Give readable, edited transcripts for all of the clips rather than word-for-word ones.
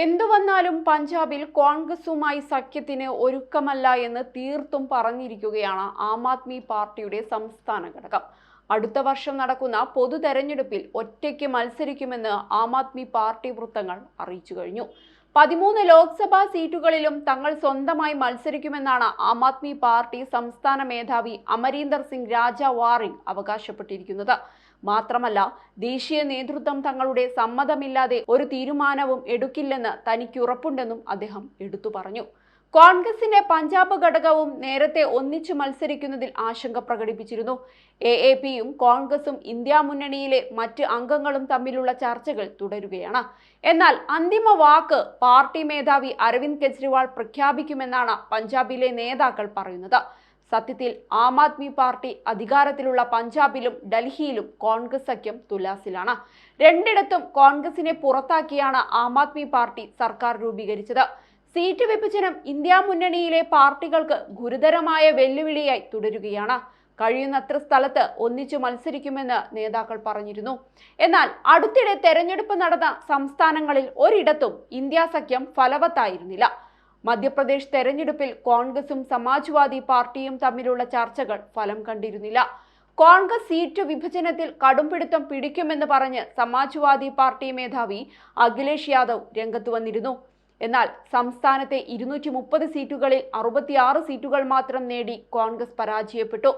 എന്തു വന്നാലും പഞ്ചാബിൽ കോൺഗ്രസുമായി സഖ്യത്തിന് ഒരുക്കമല്ല എന്ന് തീർത്തും പറഞ്ഞിരിക്കുകയാണ് ആം ആദ്മി പാർട്ടിയുടെ സംസ്ഥാന ഘടകം. അടുത്ത വർഷം നടക്കുന്ന പൊതു തെരഞ്ഞെടുപ്പിൽ ഒറ്റയ്ക്ക് മത്സരിക്കുമെന്ന് ആം ആദ്മി പാർട്ടി വൃത്തങ്ങൾ അറിയിച്ചു കഴിഞ്ഞു. 13 ലോക്സഭാ സീറ്റുകളിലും തങ്ങൾ സ്വന്തമായി മത്സരിക്കുമെന്നാണ് ആം ആദ്മി പാർട്ടി സംസ്ഥാന മേധാവി അമരീന്ദർ സിംഗ് രാജ വാറിംഗ് അവകാശപ്പെട്ടിരിക്കുന്നത്. മാത്രമല്ല, ദേശീയ നേതൃത്വം തങ്ങളുടെ സമ്മതമില്ലാതെ ഒരു തീരുമാനവും എടുക്കില്ലെന്ന് തനിക്ക് ഉറപ്പുണ്ടെന്നും അദ്ദേഹം എടുത്തു പറഞ്ഞു. കോൺഗ്രസിന്റെ പഞ്ചാബ് ഘടകവും നേരത്തെ ഒന്നിച്ചു മത്സരിക്കുന്നതിൽ ആശങ്ക പ്രകടിപ്പിച്ചിരുന്നു. AAPയും കോൺഗ്രസും ഇന്ത്യ മുന്നണിയിലെ മറ്റ് അംഗങ്ങളും തമ്മിലുള്ള ചർച്ചകൾ തുടരുകയാണ്. എന്നാൽ അന്തിമ വാക്ക് പാർട്ടി മേധാവി അരവിന്ദ് കെജ്രിവാൾ പ്രഖ്യാപിക്കുമെന്നാണ് പഞ്ചാബിലെ നേതാക്കൾ പറയുന്നത്. സത്യത്തിൽ ആം ആദ്മി പാർട്ടി അധികാരത്തിലുള്ള പഞ്ചാബിലും ഡൽഹിയിലും കോൺഗ്രസ് സഖ്യം തുലാസിലാണ്. രണ്ടിടത്തും കോൺഗ്രസിനെ പുറത്താക്കിയാണ് ആം ആദ്മി പാർട്ടി സർക്കാർ രൂപീകരിച്ചത്. സീറ്റ് വിഭജനം ഇന്ത്യ മുന്നണിയിലെ പാർട്ടികൾക്ക് ഗുരുതരമായ വെല്ലുവിളിയായി തുടരുകയാണ്. കഴിയുന്നത്ര സ്ഥലത്ത് ഒന്നിച്ചു മത്സരിക്കുമെന്ന് നേതാക്കൾ പറഞ്ഞിരുന്നു. എന്നാൽ അടുത്തിടെ തെരഞ്ഞെടുപ്പ് നടന്ന സംസ്ഥാനങ്ങളിൽ ഒരിടത്തും ഇന്ത്യ സഖ്യം ഫലവത്തായിരുന്നില്ല. മധ്യപ്രദേശ് തെരഞ്ഞെടുപ്പിൽ കോൺഗ്രസും സമാജ്വാദി പാർട്ടിയും തമ്മിലുള്ള ചർച്ചകൾ ഫലം കണ്ടിരുന്നില്ല. കോൺഗ്രസ് സീറ്റ് വിഭജനത്തിൽ കടുംപിടുത്തം പിടിക്കുമെന്ന് പറഞ്ഞ് സമാജ്വാദി പാർട്ടി മേധാവി അഖിലേഷ് യാദവ് രംഗത്ത് വന്നിരുന്നു. എന്നാൽ സംസ്ഥാനത്തെ 230 സീറ്റുകളിൽ 66 സീറ്റുകൾ മാത്രം നേടി കോൺഗ്രസ് പരാജയപ്പെട്ടു.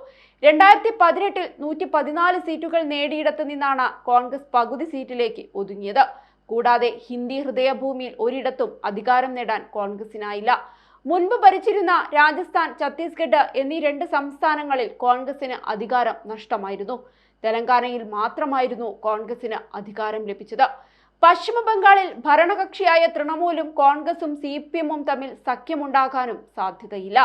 2018-ൽ 114 സീറ്റുകൾ നേടിയിടത്തു നിന്നാണ് കോൺഗ്രസ് പകുതി സീറ്റിലേക്ക് ഒതുങ്ങിയത്. കൂടാതെ ഹിന്ദി ഹൃദയഭൂമിയിൽ ഒരിടത്തും അധികാരം നേടാൻ കോൺഗ്രസിനായില്ല. മുൻപ് ഭരിച്ചിരുന്ന രാജസ്ഥാൻ, ഛത്തീസ്ഗഡ് എന്നീ 2 സംസ്ഥാനങ്ങളിൽ കോൺഗ്രസിന് അധികാരം നഷ്ടമായിരുന്നു. തെലങ്കാനയിൽ മാത്രമായിരുന്നു കോൺഗ്രസിന് അധികാരം ലഭിച്ചത്. പശ്ചിമ ബംഗാളിൽ ഭരണകക്ഷിയായ തൃണമൂലും കോൺഗ്രസും CPM തമ്മിൽ സഖ്യമുണ്ടാകാനും സാധ്യതയില്ല.